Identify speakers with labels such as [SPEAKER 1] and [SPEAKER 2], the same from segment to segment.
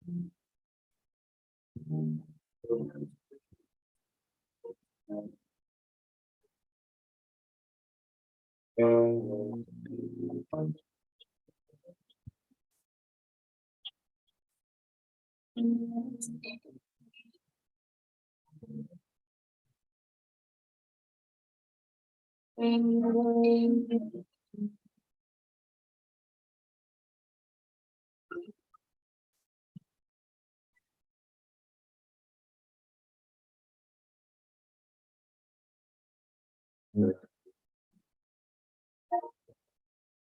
[SPEAKER 1] Good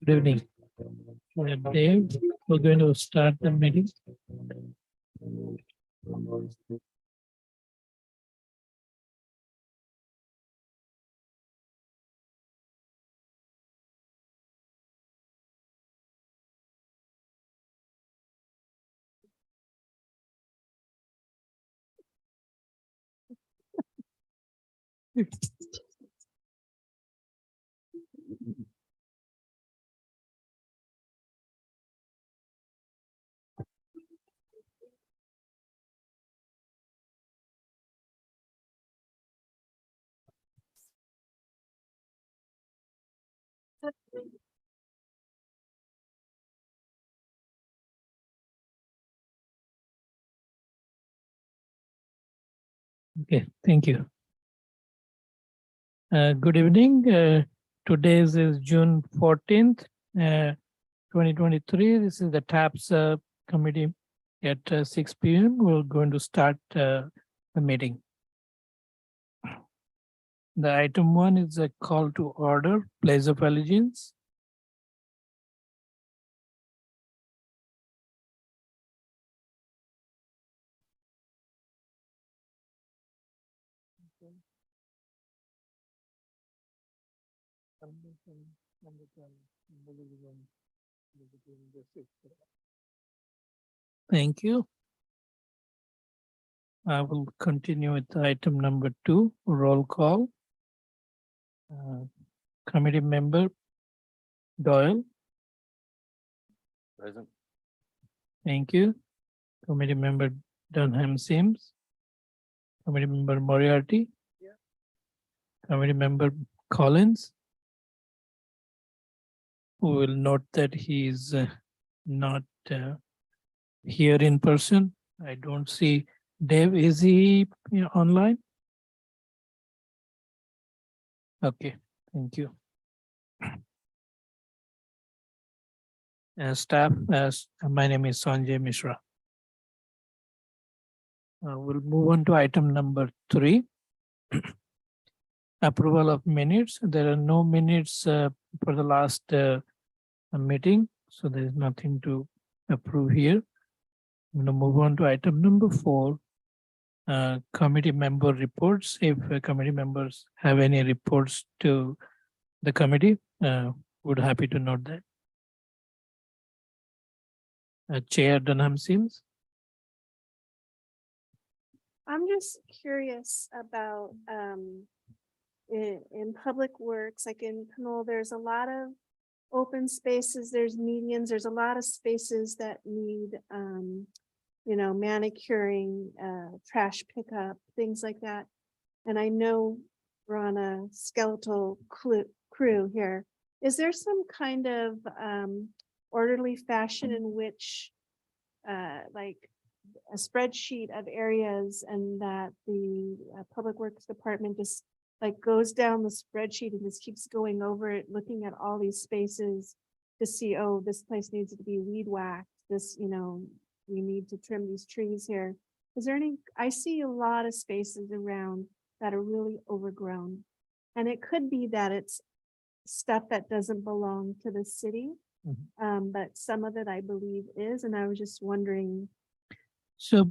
[SPEAKER 1] evening. Dave, we're going to start the meeting. Okay, thank you. Good evening. Today is June 14th, 2023. This is the TAPS committee at 6 p.m. We're going to start the meeting. The item 1 is a call to order, pledge of allegiance. Thank you. I will continue with item number 2, roll call. Committee member Doyle.
[SPEAKER 2] Present.
[SPEAKER 1] Thank you. Committee member Dunham Sims. Committee member Moriarty.
[SPEAKER 2] Yeah.
[SPEAKER 1] Committee member Collins. We will note that he is not here in person. I don't see Dave. Is he online? Okay, thank you. Staff, my name is Sanjay Mishra. We'll move on to item number 3. Approval of minutes. There are no minutes for the last meeting, so there is nothing to approve here. I'm going to move on to item number 4. Committee member reports. If committee members have any reports to the committee, would happy to note that. Chair Dunham Sims.
[SPEAKER 3] I'm just curious about in public works, like in Pinole, there's a lot of open spaces, there's medians, there's a lot of spaces that need manicuring, trash pickup, things like that. And I know we're on a skeletal crew here. Is there some kind of orderly fashion in which like a spreadsheet of areas and that the public works department just like goes down the spreadsheet and just keeps going over it, looking at all these spaces to see, oh, this place needs to be weed whacked. This, we need to trim these trees here. Is there any, I see a lot of spaces around that are really overgrown. And it could be that it's stuff that doesn't belong to the city. But some of it I believe is, and I was just wondering.
[SPEAKER 1] So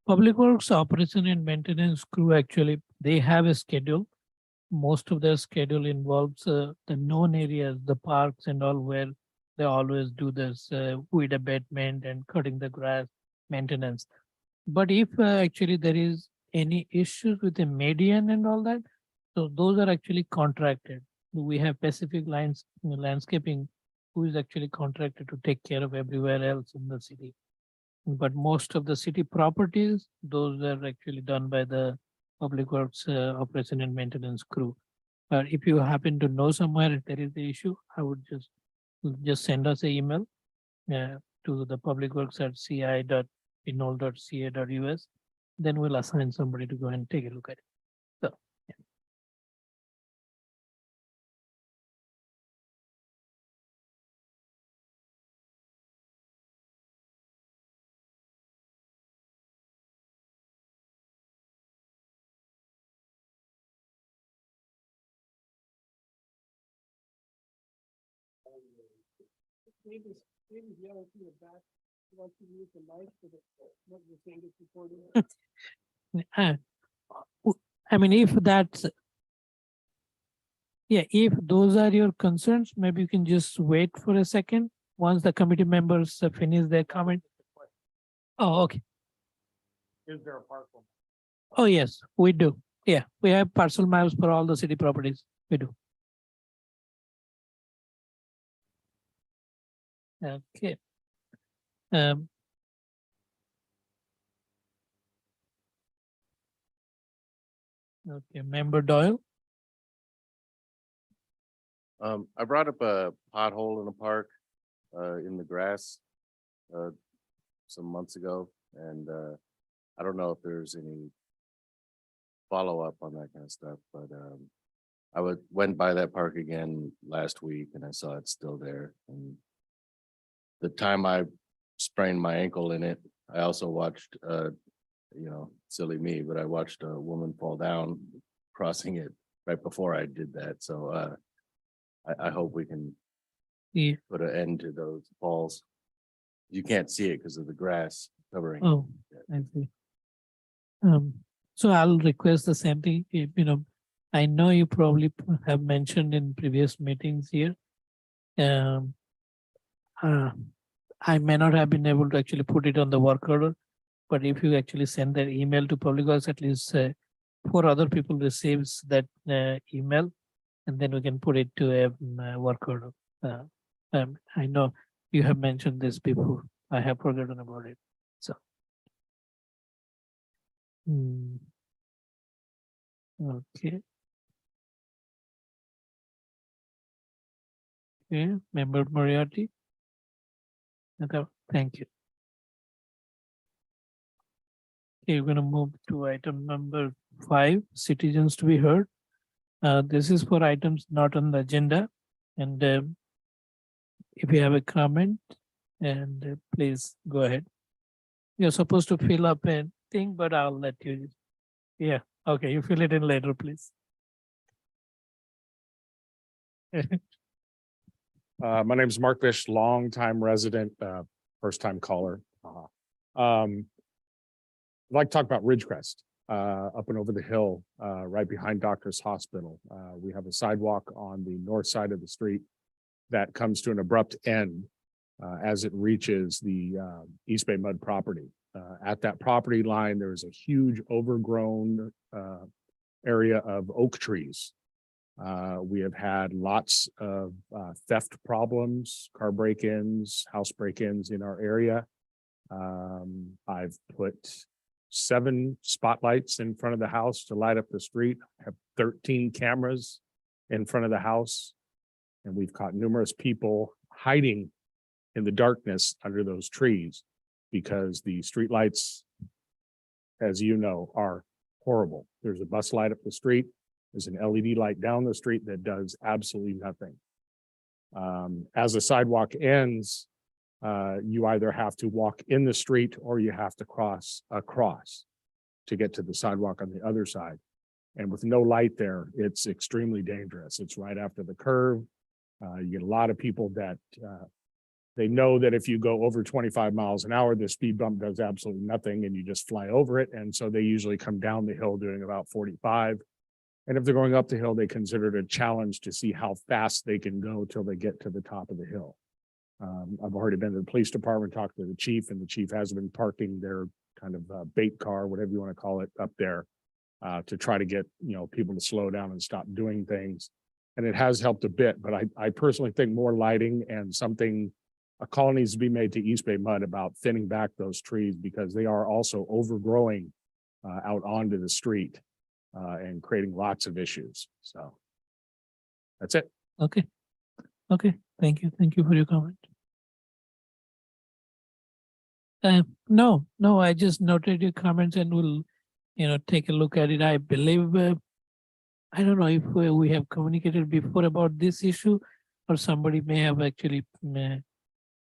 [SPEAKER 1] Public Works Operation and Maintenance crew, actually, they have a schedule. Most of their schedule involves the known areas, the parks and all, where they always do this weed abatement and cutting the grass maintenance. But if actually there is any issues with the median and all that, so those are actually contracted. We have Pacific Lines Landscaping, who is actually contracted to take care of everywhere else in the city. But most of the city properties, those are actually done by the Public Works Operation and Maintenance crew. But if you happen to know somewhere if there is the issue, I would just send us an email to the publicworks@ci.pinole.ca.us. Then we'll assign somebody to go and take a look at it. So, yeah. Uh, I mean, if that's, yeah, if those are your concerns, maybe you can just wait for a second. Once the committee members finish their comment. Oh, okay.
[SPEAKER 2] Is there a parcel?
[SPEAKER 1] Oh, yes, we do. Yeah, we have parcel maps for all the city properties. We do. Okay. Um, okay, Member Doyle.
[SPEAKER 4] I brought up a pothole in the park, in the grass, some months ago, and, I don't know if there's any follow-up on that kind of stuff, but, went by that park again last week and I saw it's still there. And the time I sprained my ankle in it, I also watched, silly me, but I watched a woman fall down crossing it right before I did that. So, I hope we can
[SPEAKER 1] Yeah.
[SPEAKER 4] put an end to those falls. You can't see it because of the grass covering.
[SPEAKER 1] Oh, I see. So I'll request the same thing, I know you probably have mentioned in previous meetings here. I may not have been able to actually put it on the work order, but if you actually send that email to Public Works, at least 4 other people receives that email, and then we can put it to a work order. I know you have mentioned this before. I have forgotten about it. So. Okay. Okay, Member Moriarty. Okay, thank you. Okay, we're gonna move to item number 5, citizens to be heard. This is for items not on the agenda, and if you have a comment, and please go ahead. You're supposed to fill up a thing, but I'll let you. Yeah, okay, you fill it in later, please.
[SPEAKER 2] My name is Mark Bish, longtime resident, first time caller. I'd like to talk about Ridgecrest, up and over the hill, right behind Doctor's Hospital. We have a sidewalk on the north side of the street that comes to an abrupt end as it reaches the East Bay Mud property. At that property line, there is a huge overgrown area of oak trees. We have had lots of theft problems, car break-ins, house break-ins in our area. I've put 7 spotlights in front of the house to light up the street. I have 13 cameras in front of the house. And we've caught numerous people hiding in the darkness under those trees because the streetlights, as you know, are horrible. There's a bus light up the street. There's an LED light down the street that does absolutely nothing. As the sidewalk ends, you either have to walk in the street or you have to cross across to get to the sidewalk on the other side. And with no light there, it's extremely dangerous. It's right after the curve. You get a lot of people that they know that if you go over 25 miles an hour, the speed bump does absolutely nothing and you just fly over it. And so they usually come down the hill doing about 45. And if they're going up the hill, they consider it a challenge to see how fast they can go till they get to the top of the hill. I've already been to the police department, talked to the chief, and the chief has been parking their kind of bait car, whatever you want to call it, up there to try to get, people to slow down and stop doing things. And it has helped a bit, but I personally think more lighting and something a call needs to be made to East Bay Mud about thinning back those trees because they are also overgrowing out onto the street and creating lots of issues. So that's it.
[SPEAKER 1] Okay. Okay, thank you. Thank you for your comment. No, I just noted your comments and will, take a look at it. I believe, I don't know if we have communicated before about this issue or somebody may have actually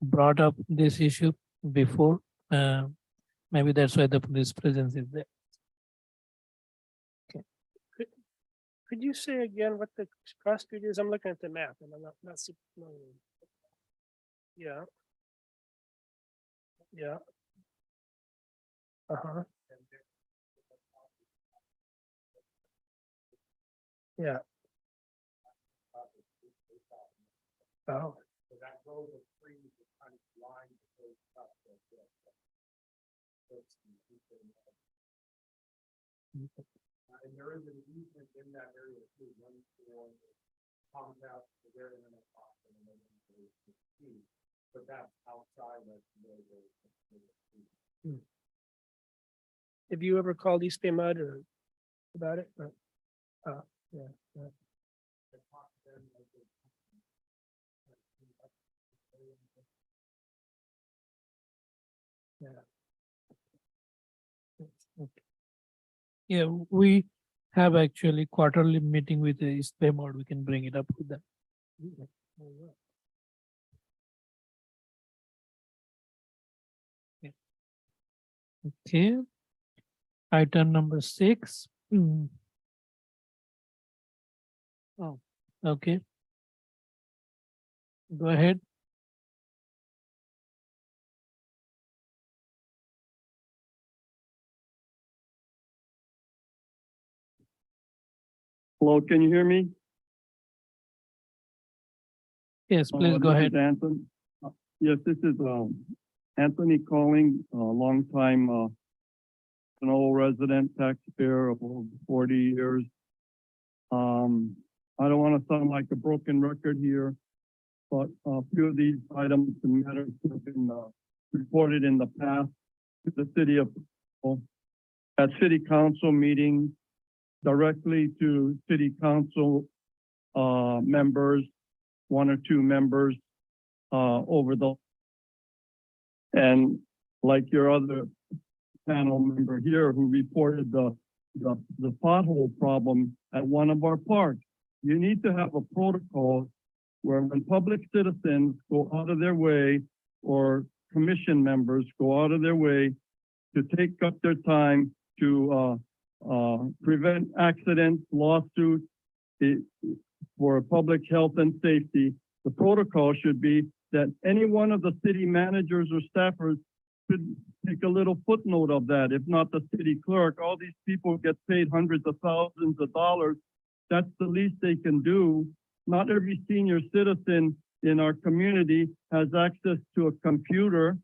[SPEAKER 1] brought up this issue before. Maybe that's why the police presence is there.
[SPEAKER 5] Could you say again what the cross street is? I'm looking at the map and I'm not super familiar. Yeah. Yeah. Uh-huh. Yeah. Oh.
[SPEAKER 2] And there is an easement in that area too, one for Comcast, their internet box, and then but that's outside of the.
[SPEAKER 5] Have you ever called East Bay Mud or about it? Or- yeah.
[SPEAKER 1] Okay. Yeah, we have actually quarterly meeting with the East Bay Mode. We can bring it up with them. Okay. Item number 6. Oh, okay. Go ahead.
[SPEAKER 6] Hello, can you hear me?
[SPEAKER 1] Yes, please go
[SPEAKER 6] This
[SPEAKER 1] ahead.
[SPEAKER 6] is Anthony. Yes, this is Anthony calling, longtime Pinole resident, taxpayer of over 40 years. I don't want to sound like a broken record here, but a few of these items and matters have been reported in the past to the city of Pinole at city council meetings, directly to city council members, 1 or 2 members over the, and like your other panel member here who reported the pothole problem at one of our parks. You need to have a protocol where when public citizens go out of their way or commission members go out of their way to take up their time to prevent accidents, lawsuits for public health and safety, the protocol should be that any one of the city managers or staffers should take a little footnote of that. If not the city clerk, all these people get paid hundreds of thousands of dollars. That's the least they can do. Not every senior citizen in our community has access to a computer.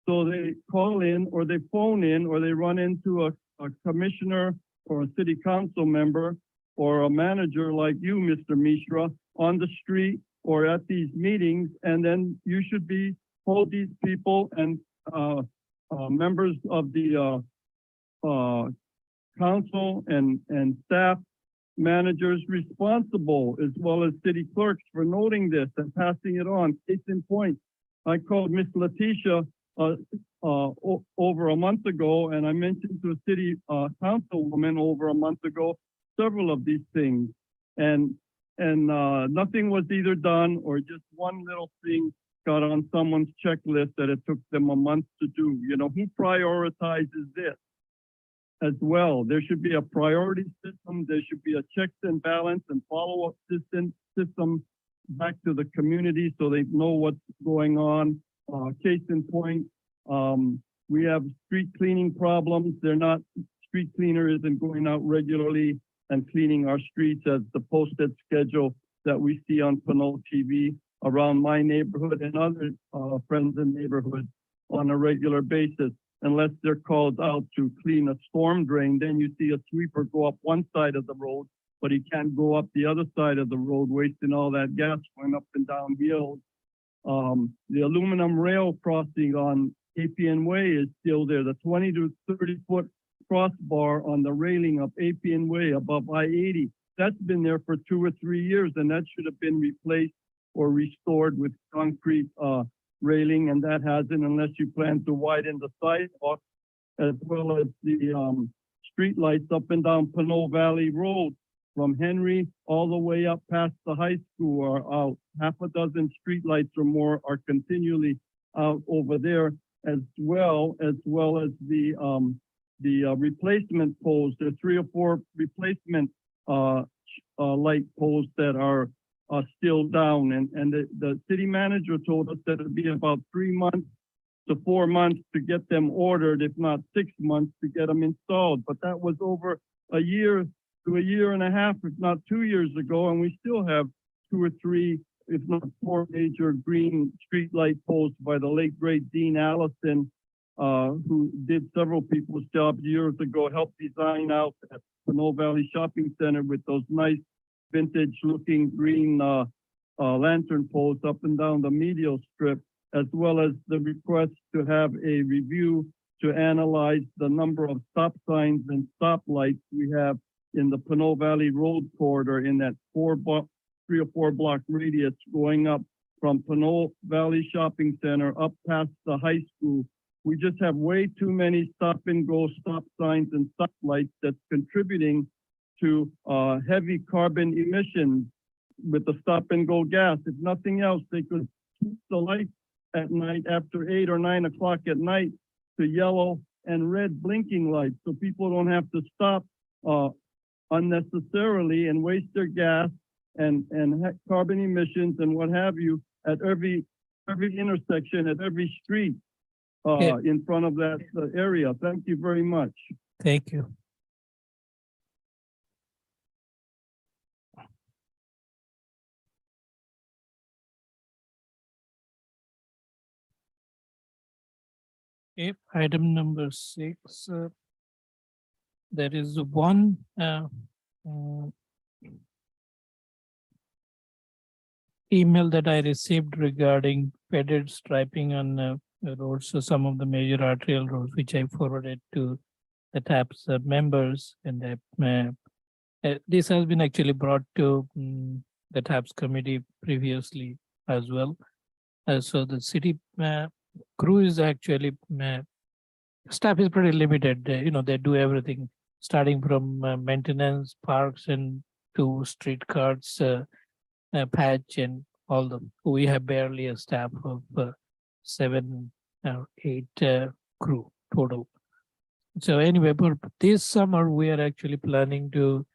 [SPEAKER 6] So they call in or they phone in or they run into a commissioner or a city council member or a manager like you, Mr. Mishra, on the street or at these meetings. And then you should hold these people and members of the council and staff managers responsible, as well as city clerks, for noting this and passing it on. Case in point, I called Miss Letitia over a month ago, and I mentioned to a city councilwoman over a month ago several of these things, and nothing was either done or just one little thing got on someone's checklist that it took them a month to do. You know, who prioritizes this as well? There should be a priority system. There should be a checks and balance and follow-up system back to the community so they know what's going on. Case in point, we have street cleaning problems. Street cleaner isn't going out regularly and cleaning our streets as the posted schedule that we see on Pinole TV around my neighborhood and other friends and neighborhoods on a regular basis. Unless they're called out to clean a storm drain, then you see a sweeper go up one side of the road, but he can't go up the other side of the road, wasting all that gas going up and down hills The aluminum rail crossing on APN Way is still there. The 20 to 30-foot crossbar on the railing of APN Way above I-80, that's been there for 2 or 3 years, and that should have been replaced or restored with concrete railing, and that hasn't, unless you plan to widen the sidewalk, as well as the street lights up and down Pinole Valley Road from Henry all the way up past the high school are out. Half a dozen street lights or more are continually out over there, as well as the replacement poles. There are 3 or 4 replacement light poles that are still down, and the city manager told us that it'd be about 3 months to 4 months to get them ordered, if not 6 months to get them installed. But that was over a year to a year and a half, if not 2 years ago, and we still have 2 or 3, if not 4 major green street light poles by the late great Dean Allison, who did several people's jobs years ago, helped design out at Pinole Valley Shopping Center with those nice vintage looking green lantern poles up and down the medial strip, as well as the request to have a review to analyze the number of stop signs and stop lights we have in the Pinole Valley Road corridor in that 3 or 4 block radius going up from Pinole Valley Shopping Center up past the high school. We just have way too many stop and go stop signs and stop lights that's contributing to heavy carbon emissions with the stop and go gas. If nothing else, they could keep the lights at night after 8 or 9 o'clock at night to yellow and red blinking lights, so people don't have to stop unnecessarily and waste their gas and carbon emissions and what have you at every intersection, at every street in front of that area. Thank you very much.
[SPEAKER 1] Thank you. Okay, item number 6. There is one email that I received regarding peded striping on roads, so some of the major arterial roads, which I forwarded to the TAP's members, and this has been actually brought to the TAP's committee previously as well. So the city crew is actually staff is pretty limited. They do everything starting from maintenance, parks, and to street cards, patch, and all the. We have barely a staff of 7 or 8 crew total. So anyway, but this summer we are actually planning to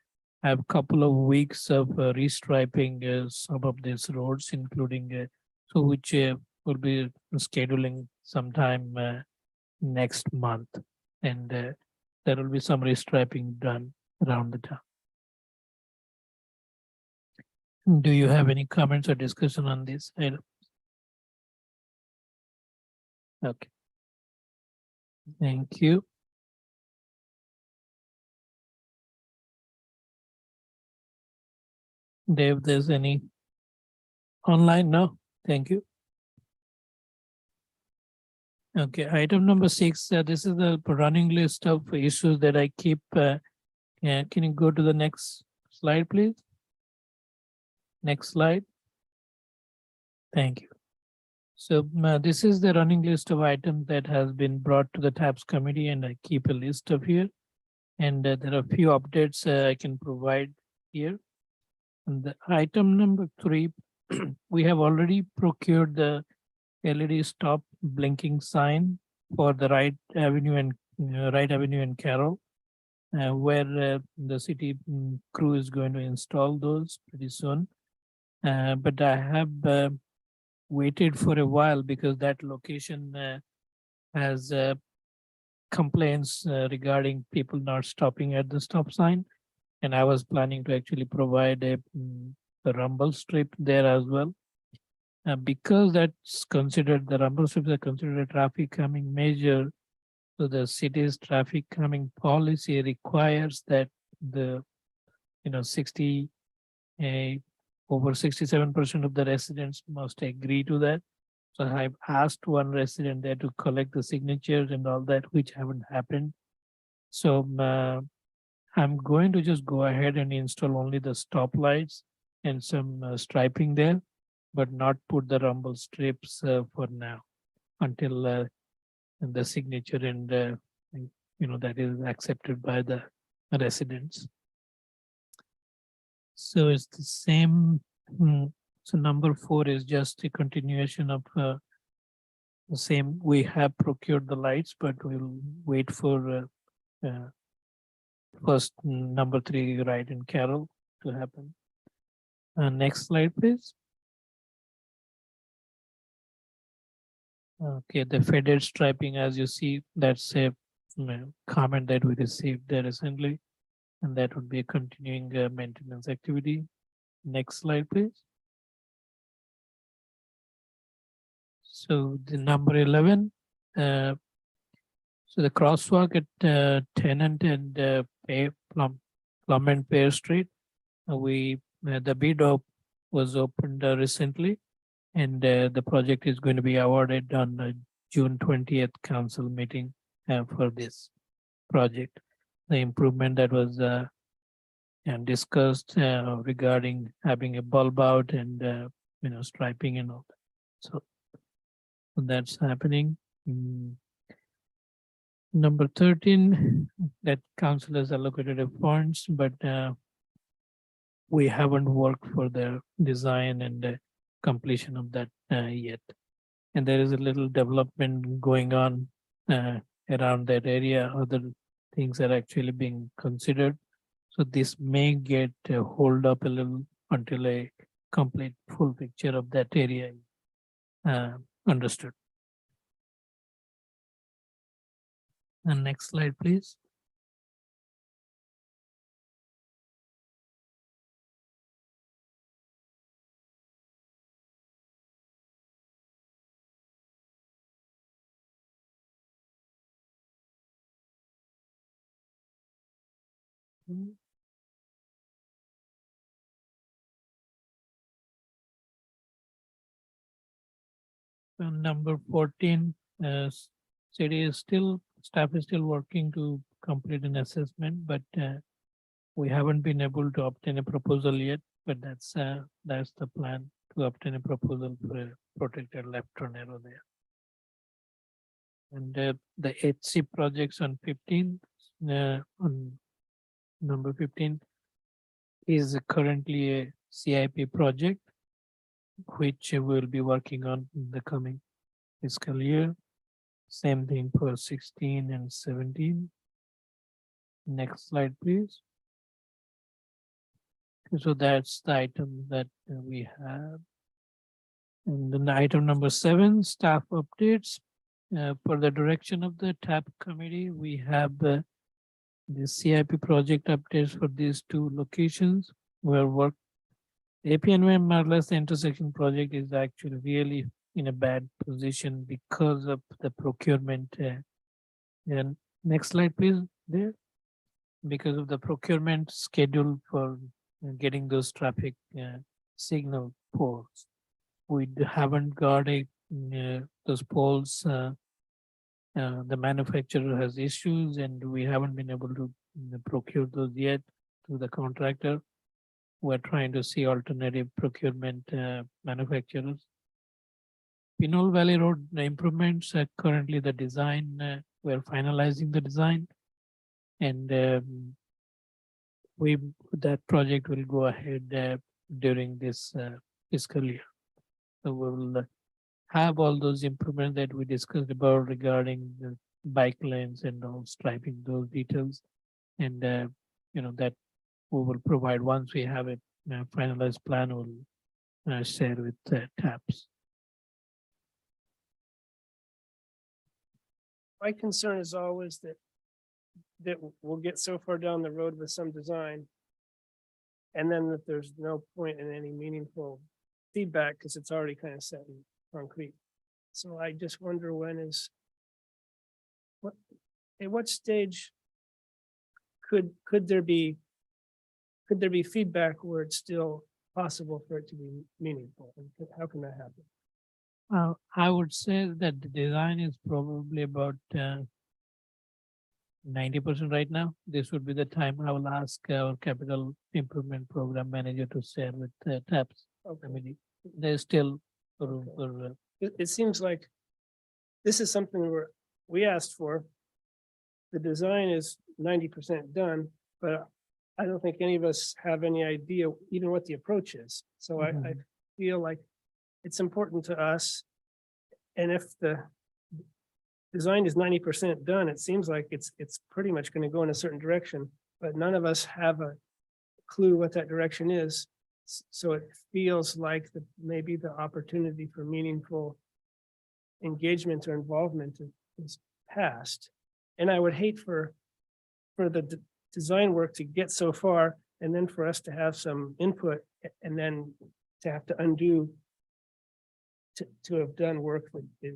[SPEAKER 1] have a couple of weeks of restriping some of these roads, including which will be scheduling sometime next month, and there will be some restriping done around the town. Do you have any comments or discussion on this item? Okay. Thank you. Dave, there's any online? No, thank you. Okay, item number 6. This is the running list of issues that I keep. Can you go to the next slide, please? Next slide. Thank you. So this is the running list of items that has been brought to the TAPS committee, and I keep a list of here. And there are a few updates I can provide here. And the item number 3, we have already procured the LED stop blinking sign for the Wright Avenue and Carroll, where the city crew is going to install those pretty soon. But I have waited for a while because that location has complaints regarding people not stopping at the stop sign. And I was planning to actually provide a rumble strip there as well. Because that's considered, the rumble strips are considered a traffic calming measure. So the city's traffic calming policy requires that the, over 67% of the residents must agree to that. So I've asked one resident there to collect the signatures and all that, which haven't happened. So I'm going to just go ahead and install only the stoplights and some striping there, but not put the rumble strips for now until the signature and, that is accepted by the residents. So it's the same. So number 4 is just a continuation of the same. We have procured the lights, but we'll wait for first number 3, right, and Carol to happen. Next slide, please. Okay, the faded striping, as you see, that's a comment that we received there recently, and that would be a continuing maintenance activity. Next slide, please. So the number 11, so the crosswalk at Tenant and Plum and Pear Street, the bid was opened recently, and the project is going to be awarded on June 20th council meeting for this project. The improvement that was and discussed regarding having a bulb out and striping and all that. So that's happening. Number 13, that council has allocated a funds, but we haven't worked for the design and completion of that yet. And there is a little development going on around that area. Other things are actually being considered. So this may get hold up a little until a complete full picture of that area understood. And next slide, please. Number 14, staff is still working to complete an assessment, but we haven't been able to obtain a proposal yet, but that's the plan, to obtain a proposal for a protected left turn arrow there. And the HC projects on 15, on number 15 is currently a CIP project, which we'll be working on in the coming fiscal year. Same thing for 16 and 17. Next slide, please. So that's the item that we have. And then item number 7, staff updates. For the direction of the TAP committee, we have the CIP project updates for these 2 locations where APNY Marvelous intersection project is actually really in a bad position because of the procurement. And next slide, please, there. Because of the procurement schedule for getting those traffic signal poles. We haven't got those poles. The manufacturer has issues and we haven't been able to procure those yet through the contractor. We're trying to see alternative procurement manufacturers. Pinole Valley Road improvements are currently the design. We're finalizing the design, and that project will go ahead during this fiscal year. So we will have all those improvements that we discussed about regarding the bike lanes and all, striping those details, and that we will provide once we have a finalized plan. We'll share with TAPS.
[SPEAKER 5] My concern is always that we'll get so far down the road with some design. And then that there's no point in any meaningful feedback because it's already kind of set in concrete. So I just wonder at what stage could there be feedback where it's still possible for it to be meaningful? And how can that happen?
[SPEAKER 1] I would say that the design is probably about 90% right now. This would be the time I will ask our capital improvement program manager to share with TAPS committee. There's still room for,
[SPEAKER 5] It seems like this is something we asked for. The design is 90% done, but I don't think any of us have any idea even what the approach is. So I
[SPEAKER 1] Mhm.
[SPEAKER 5] feel like it's important to us. And if the design is 90% done, it seems like it's pretty much going to go in a certain direction, but none of us have a clue what that direction is. So it feels like maybe the opportunity for meaningful engagement or involvement is past. And I would hate for the design work to get so far and then for us to have some input and then to have to undo to have done work that it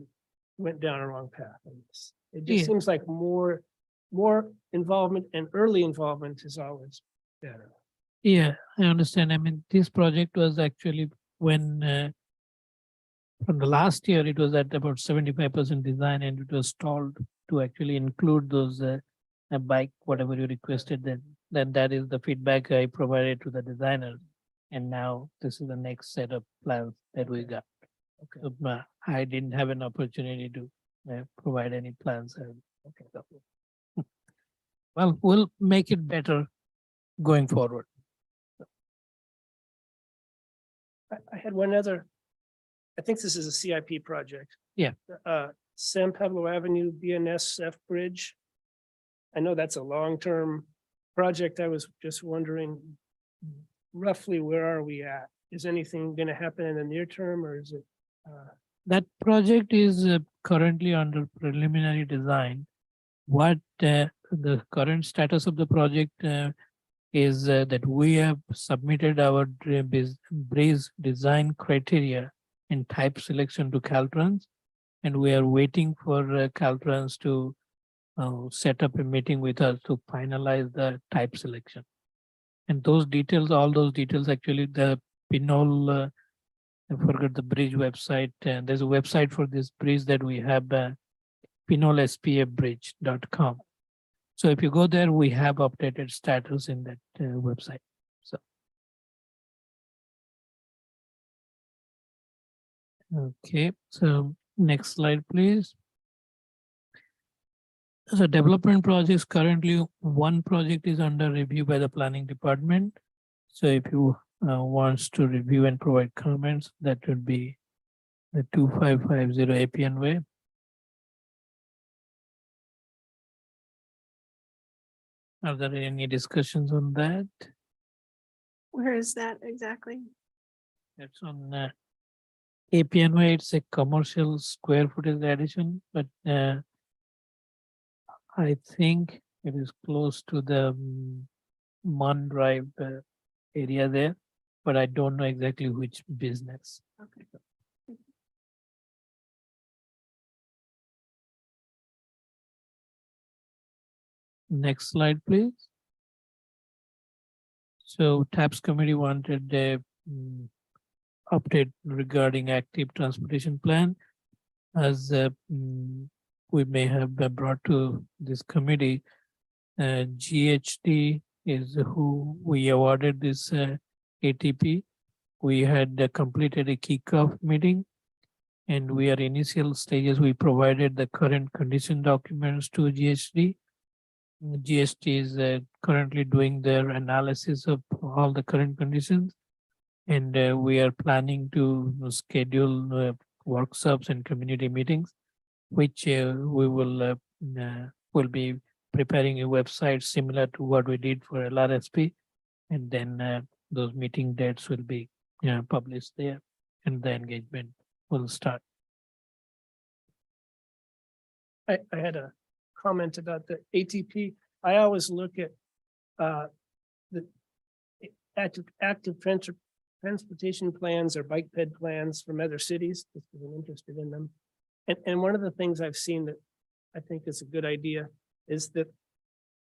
[SPEAKER 5] went down a wrong path. I guess. It just
[SPEAKER 1] Yeah.
[SPEAKER 5] seems like more involvement and early involvement is always better.
[SPEAKER 1] yeah, I understand. I mean, this project was actually when from the last year, it was at about 75% design and it was stalled to actually include those bike, whatever you requested. Then that is the feedback I provided to the designer. And now this is the next set of plans that we got.
[SPEAKER 5] Okay.
[SPEAKER 1] So, I didn't have an opportunity to provide any plans. Okay. So, well, we'll make it better going forward.
[SPEAKER 5] I had one other, I think this is a CIP project.
[SPEAKER 1] Yeah.
[SPEAKER 5] San Pablo Avenue BNSF Bridge. I know that's a long-term project. I was just wondering roughly where are we at? Is anything going to happen in the near term or is it?
[SPEAKER 1] That project is currently under preliminary design. What the current status of the project is that we have submitted our bridge design criteria and type selection to Caltrans, and we are waiting for Caltrans to set up a meeting with us to finalize the type selection. And those details, all those details, actually, the Pinole, I forgot the bridge website. There's a website for this bridge that we have, pinolespfbridge.com. So if you go there, we have updated status in that website. So. Okay, so next slide, please. So development projects, currently one project is under review by the planning department. So if you wants to review and provide comments, that would be the 2550 APN way. Are there any discussions on that?
[SPEAKER 3] Where is that exactly?
[SPEAKER 1] It's on APN way. It's a commercial square footage addition, but I think it is close to the Mon Drive area there, but I don't know exactly which business.
[SPEAKER 3] Okay.
[SPEAKER 1] Next slide, please. So TAPS committee wanted a update regarding active transportation plan. As we may have brought to this committee, GHD is who we awarded this ATP. We had completed a kickoff meeting and we are initial stages. We provided the current condition documents to GHD. GST is currently doing their analysis of all the current conditions, and we are planning to schedule workshops and community meetings, which we will be preparing a website similar to what we did for LRSP, and then those meeting dates will be published there, and the engagement will start.
[SPEAKER 5] I had a comment about the ATP. I always look at the active transportation plans or bike ped plans from other cities, because I'm interested in them. And one of the things I've seen that I think is a good idea is that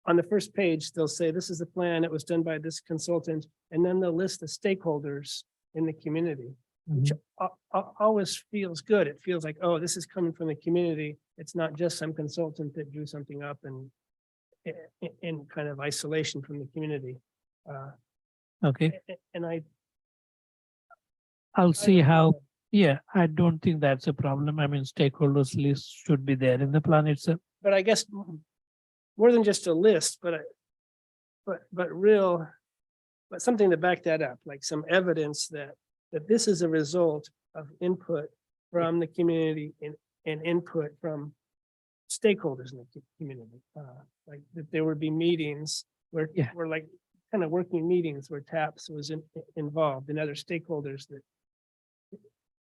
[SPEAKER 5] on the first page, they'll say, this is the plan, it was done by this consultant, and then they'll list the stakeholders in the community. which
[SPEAKER 1] Mhm.
[SPEAKER 5] always feels good. It feels like, oh, this is coming from the community. It's not just some consultant that drew something up and in kind of isolation from the community.
[SPEAKER 1] Okay,
[SPEAKER 5] And
[SPEAKER 1] I'll see
[SPEAKER 5] don't
[SPEAKER 1] how,
[SPEAKER 5] know.
[SPEAKER 1] yeah, I don't think that's a problem. I mean, stakeholders list should be there in the plan itself.
[SPEAKER 5] But I guess more than just a list, but real, but something to back that up, like some evidence that this is a result of input from the community and input from stakeholders in the community. Like that there would be meetings where,
[SPEAKER 1] Yeah.
[SPEAKER 5] where like kind of working meetings where TAPS was involved and other stakeholders that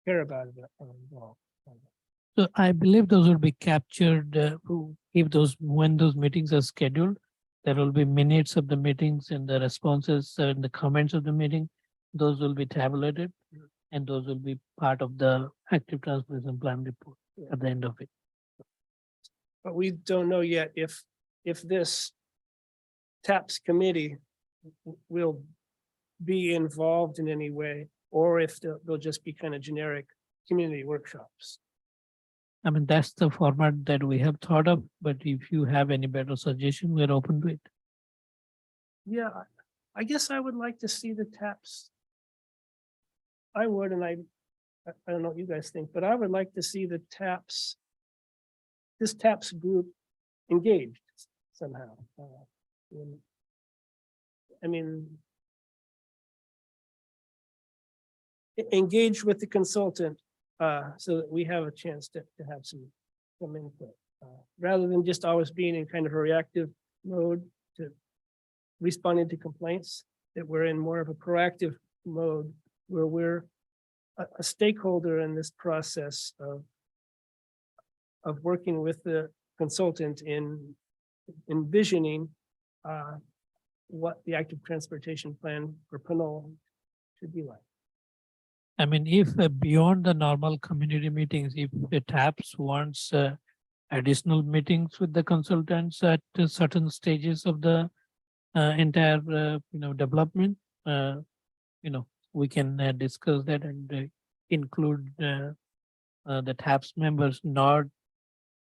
[SPEAKER 5] care about it are involved.
[SPEAKER 1] So I believe those will be captured, if those, when those meetings are scheduled, there will be minutes of the meetings and the responses and the comments of the meeting. Those will be tabulated and those will be part of the active transportation plan report at the end of it.
[SPEAKER 5] But we don't know yet if this TAPS committee will be involved in any way, or if they'll just be kind of generic community workshops.
[SPEAKER 1] I mean, that's the format that we have thought of, but if you have any better suggestion, we're open to it.
[SPEAKER 5] Yeah, I guess I would like to see the TAPS. I would, and I don't know what you guys think, but I would like to see the TAPS, this TAPS group engaged somehow. I mean, engage with the consultant so that we have a chance to have some input, rather than just always being in kind of a reactive mode to responding to complaints, that we're in more of a proactive mode where we're a stakeholder in this process of working with the consultant in envisioning what the active transportation plan for Pinole should be like.
[SPEAKER 1] I mean, if beyond the normal community meetings, if the TAPS wants additional meetings with the consultants at certain stages of the entire, development, we can discuss that and include the TAPS members, not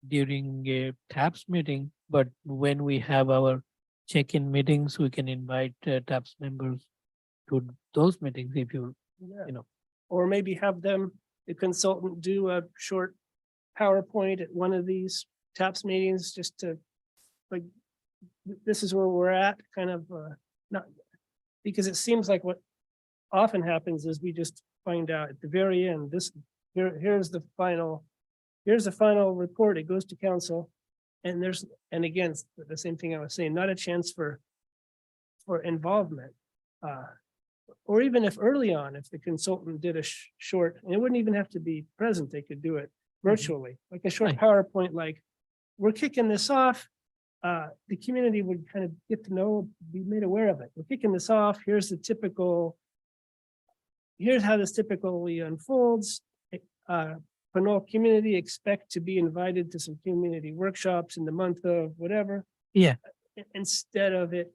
[SPEAKER 1] during a TAPS meeting, but when we have our check-in meetings, we can invite TAPS members to those meetings if you,
[SPEAKER 5] Or maybe have them, the consultant, do a short PowerPoint at one of these TAPS meetings, just to, like, this is where we're at, kind of, not, because it seems like what often happens is we just find out at the very end, here's the final report, it goes to council, and and again, the same thing I was saying, not a chance for involvement. Or even if early on, if the consultant did a short, and it wouldn't even have to be present, they could do it virtually, like a short
[SPEAKER 1] Right.
[SPEAKER 5] PowerPoint, like, we're kicking this off. The community would kind of get to know, be made aware of it. We're kicking this off. Here's how this typically unfolds. Pinole community expect to be invited to some community workshops in the month of whatever.
[SPEAKER 1] Yeah.
[SPEAKER 5] Instead of it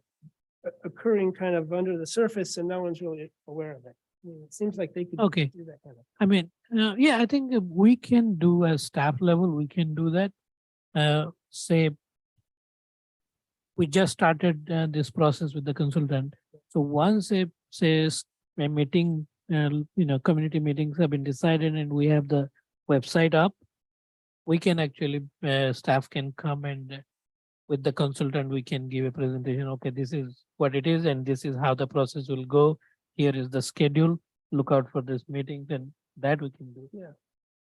[SPEAKER 5] occurring kind of under the surface and no one's really aware of it. I mean, it seems like they could
[SPEAKER 1] Okay.
[SPEAKER 5] do that kind of.
[SPEAKER 1] I mean, yeah, I think we can do a staff level, we can do that. Say, we just started this process with the consultant. So once a meeting, community meetings have been decided and we have the website up, we can actually, staff can come and with the consultant, we can give a presentation. Okay, this is what it is and this is how the process will go. Here is the schedule. Look out for this meeting, then that we can do.
[SPEAKER 5] Yeah.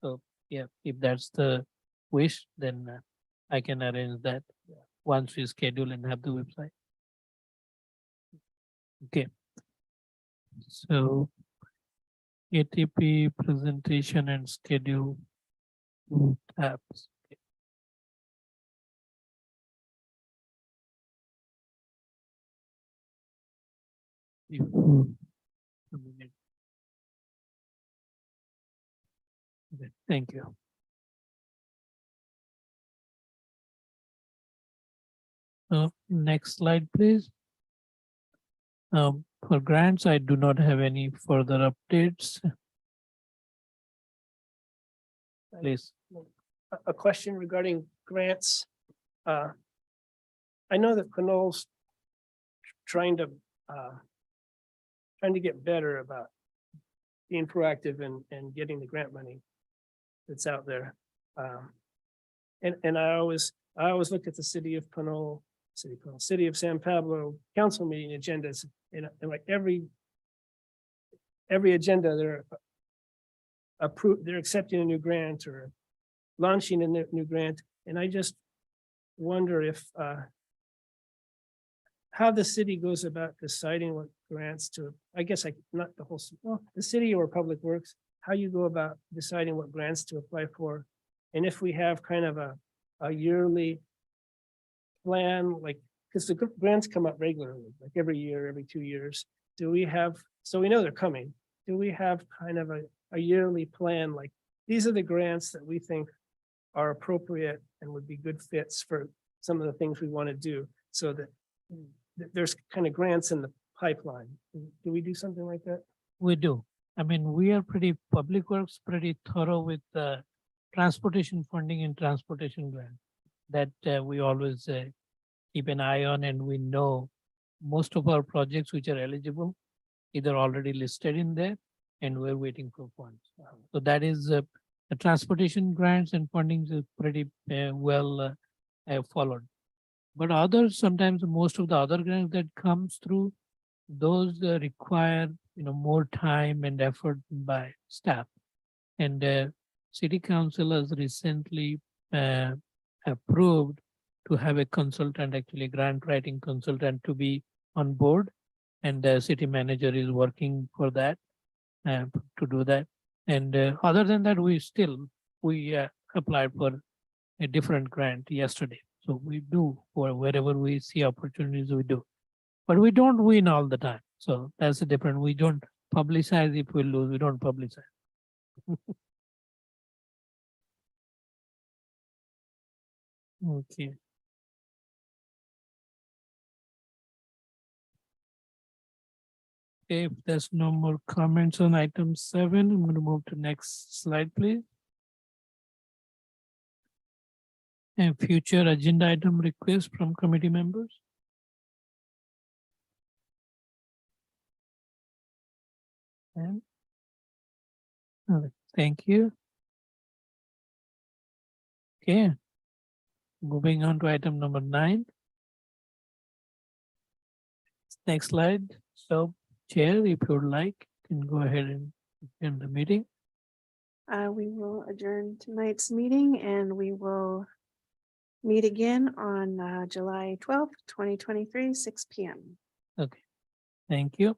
[SPEAKER 1] So, yeah, if that's the wish, then I can arrange that once we schedule and have the website. Okay. So ATP presentation and schedule tabs. Okay, thank you. Next slide, please. For grants, I do not have any further updates. Please.
[SPEAKER 5] A question regarding grants. I know that Pinole's trying to get better about being proactive and getting the grant money that's out there. And I always look at the city of city of San Pablo council meeting agendas, and like every agenda, they're accepting a new grant or launching a new grant. And I just wonder if how the city goes about deciding what grants to, I guess not the whole, well, the city or public works, how you go about deciding what grants to apply for. And if we have kind of a yearly plan, like, because the grants come up regularly, like every year, every 2 years. Do we have, so we know they're coming, do we have kind of a yearly plan, like these are the grants that we think are appropriate and would be good fits for some of the things we want to do, so that there's kind of grants in the pipeline? Do we do something like that?
[SPEAKER 1] We do. I mean, we are Public Works pretty thorough with transportation funding and transportation grant that we always keep an eye on, and we know most of our projects which are eligible either already listed in there and we're waiting for funds. So that is the transportation grants and fundings is pretty well followed. But others, sometimes most of the other grants that comes through, those require more time and effort by staff. And city council has recently approved to have a consultant, actually grant writing consultant, to be on board, and the city manager is working for that to do that. And other than that, we applied for a different grant yesterday. So we do, for wherever we see opportunities, we do. But we don't win all the time. So that's the difference. We don't publicize if we lose, we don't publicize. Okay. If there's no more comments on item 7, I'm going to move to next slide, please. And future agenda item requests from committee members. And thank you. Okay. Moving on to item number 9. Next slide. So, Chair, if you would like, can go ahead and end the meeting.
[SPEAKER 3] We will adjourn tonight's meeting, and we will meet again on July 12th, 2023, 6 p.m.
[SPEAKER 1] Okay. Thank you.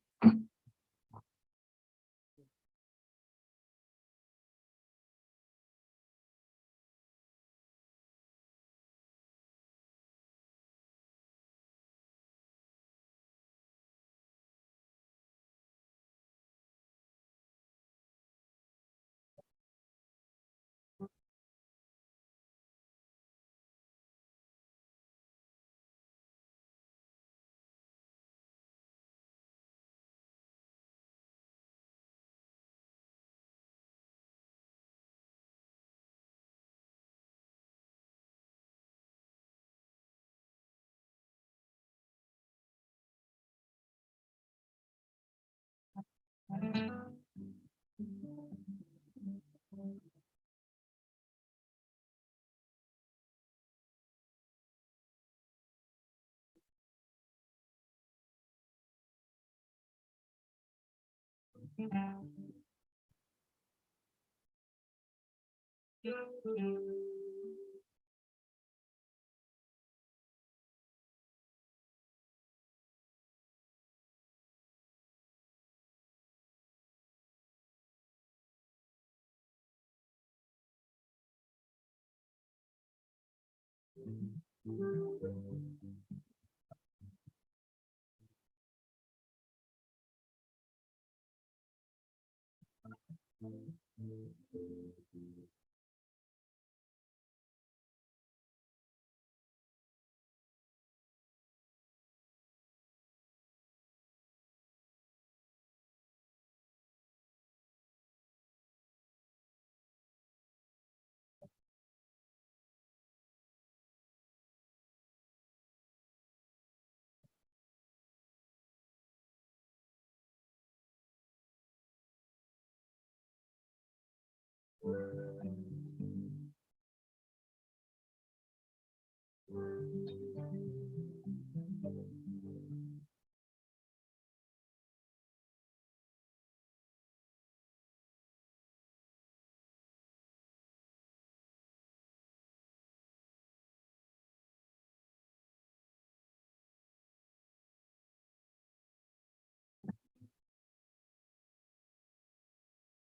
[SPEAKER 4] Aye.